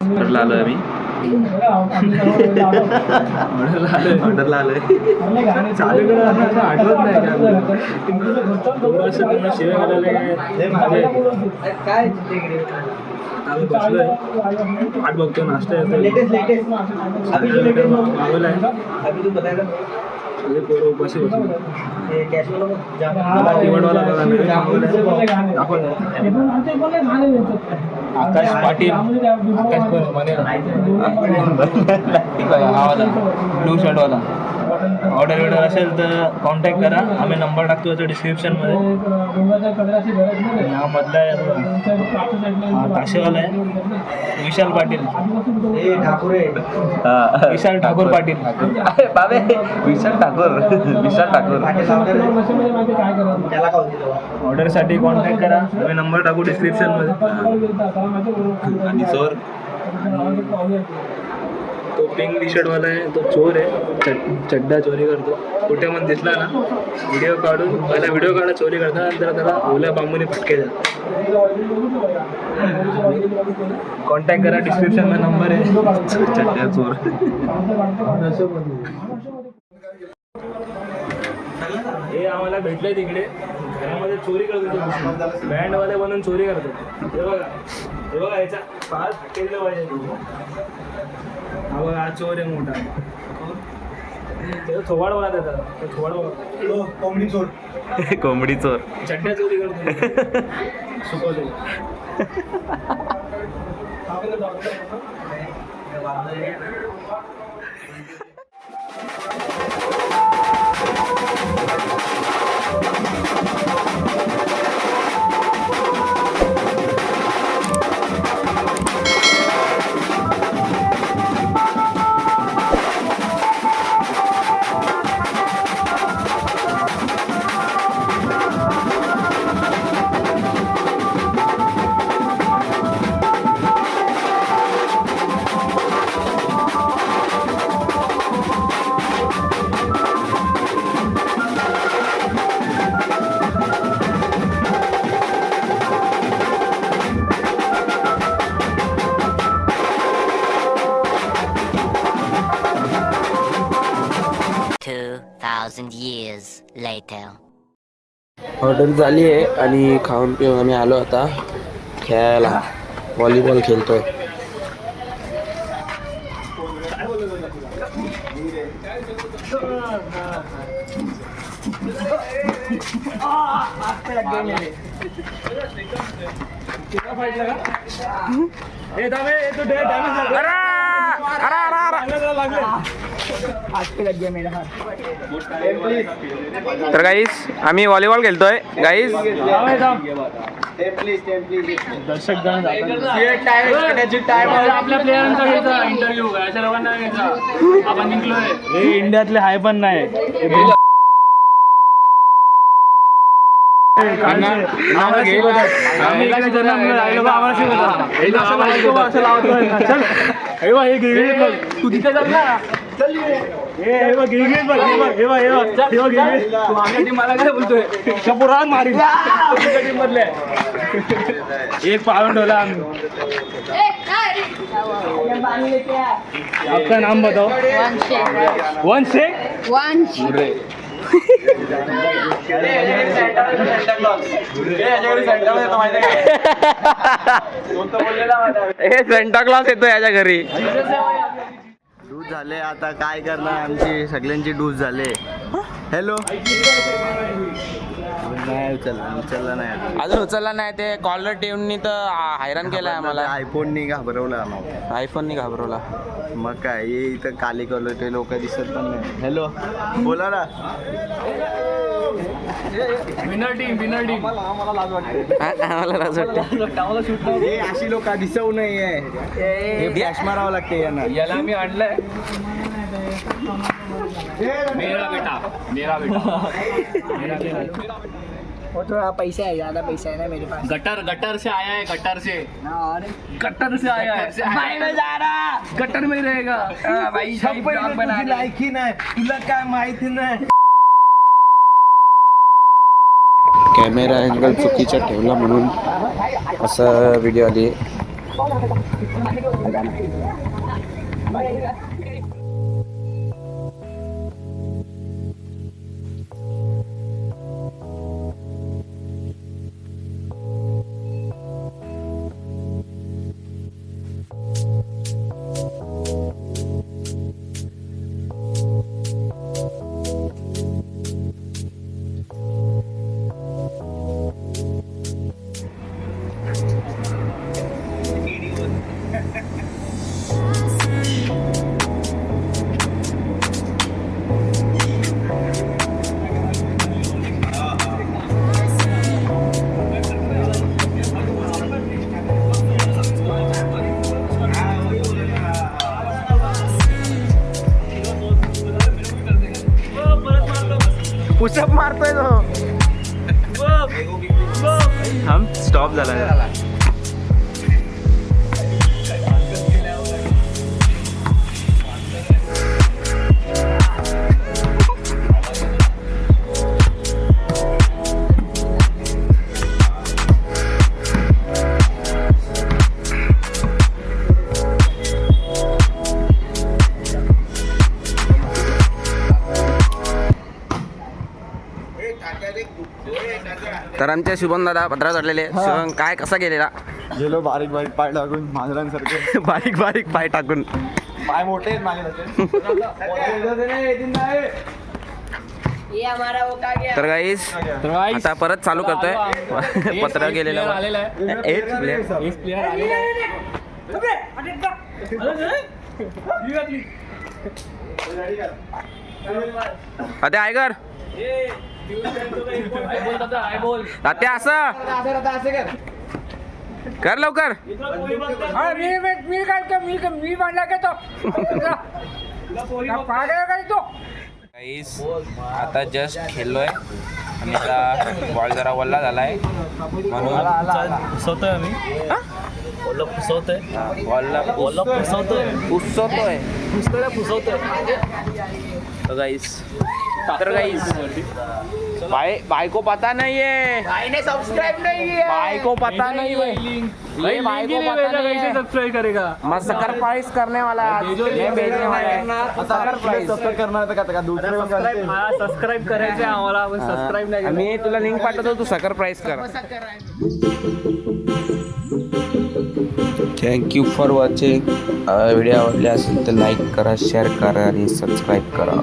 ऑर्डरला आलोय आम्ही. ऑर्डरला आलोय. चालू आठवत नाही काय बसलोय वाट बघतो. नाश्ता उपाशी आकाश पाटील ब्लू शर्ट वाला. ऑर्डर असेल तर कॉन्टॅक्ट करा. आम्ही नंबर टाकतो याच्या डिस्क्रिप्शनमध्ये. हा मधला आहे काशेवाला आहे विशाल पाटील. विशाल ठाकूर पाटील. बाबे विशाल ठाकूर. विशाल ठाकूर. ऑर्डरसाठी कॉन्टॅक्ट करा. आम्ही नंबर टाकू डिस्क्रिप्शनमध्ये. आणि चोर तो पिंक टी शर्ट वाला आहे तो चोर आहे. चड्डा चोरी करतो. कुठे पण दिसला ना व्हिडिओ काढून पहिला व्हिडिओ काढा चोरी करता नंतर त्याला ओल्या बांबूने फटके द्या. कॉन्टॅक्ट करा. डिस्क्रिप्शनमध्ये नंबर आहे. चड्डा चोर. हे आम्हाला भेटलंय तिकडे घरामध्ये चोरी करतो. बँडवाले बनून चोरी करतो. हे बघा याचा पाच केलं पाहिजे. हा बघा हा चोर आहे मोठा. थोबाड बघा त्याचा. थोबाड बघा. कोंबडी चोर. कोंबडी चोर. चड्ड्या चोरी करतो. सुकवतो. years later. ऑर्डर झाली आहे आणि खाऊन पिऊन आम्ही आलो आता खेळायला. व्हॉलीबॉल खेळतोय. तर गाईस आम्ही व्हॉलीबॉल खेळतोय गाईस. दर्शक जण आपल्या प्लेयरांचा घ्यायचा इंटरव्ह्यू. अशा लोकांना घ्यायचा. आपण निघलोय. हे इंडियातले हाय पण नाही. तू तिथे जा ना. मला काय बोलतोय मारी मधले एक पावन ठेवला आम्ही. आपका नाम बताओ. वंश शेख. हे सेंटा क्लॉज येतो याच्या घरी. डूज झाले आता काय करणार. आमची सगळ्यांची डूज झाले. हॅलो नाही उचलला नाही अजून उचलला नाही. ते कॉलर ट्यूननी तर हैराण केलाय आम्हाला. आयफोननी घाबरवला आम्हाला. आयफोननी घाबरवला. मग काय हे इथं काली कलर ते लोक दिसत पण नाही. हॅलो बोला ना. Winner team. आम्हाला लाज वाटते. हे अशी लोक दिसवू नये. हे फ्लॅश मारावं लागते यांना. याला मी आणलंय. मेरा बेटा. वो थोड़ा पैसा है, ज़्यादा पैसा है ना मेरे पास. गटर से आया है. गटर से आया है. भाई मैं जा रहा. गटर में रहेगा. भाई लायकी नाही तुला काय माहिती नाही. कॅमेरा अँगल चुकीचा ठेवला म्हणून असा व्हिडिओ आली. पुशअप मारतोय तो. थांब स्टॉप झाला. तर आमचे शुभम दादा पत्रा चढलेले. शुभम काय कसा गेलेला? गेलो बारीक बारीक पाय लागून मांजरांसारखे. बारीक बारीक पाय टाकून. पाय मोठे आहेत माझे तसे. तर गाईस आता परत चालू करतोय. पत्र गेलेलं एक आता आयगर तात्या असं कर लवकर. मी म्हणला का तो गाईस आता जस्ट खेळलोय आणि आता बॉल जरा वल्ला झालाय म्हणून फुसवतोय आम्ही. बॉलला फुसवतोय. बॉलला पुसतोय. गाईस तर गाईस बायको पता नहीं है. सब्सक्राइब नहीं है. बायको पता नहीं है. ये बायको पता नहीं है. सब्सक्राइब करेगा. मैं सरप्राइज करने वाला है. मैं भेजने वाला है सरप्राइज. करणार तर का दुसरे सबस्क्राईब करायचे आम्हाला, पण सबस्क्राईब नाही. मी तुला लिंक पाठवतो, तू सरप्राइज कर. Thank you for watching. व्हिडिओ आवडले असेल तर लाईक करा, शेअर करा आणि सबस्क्राईब करा.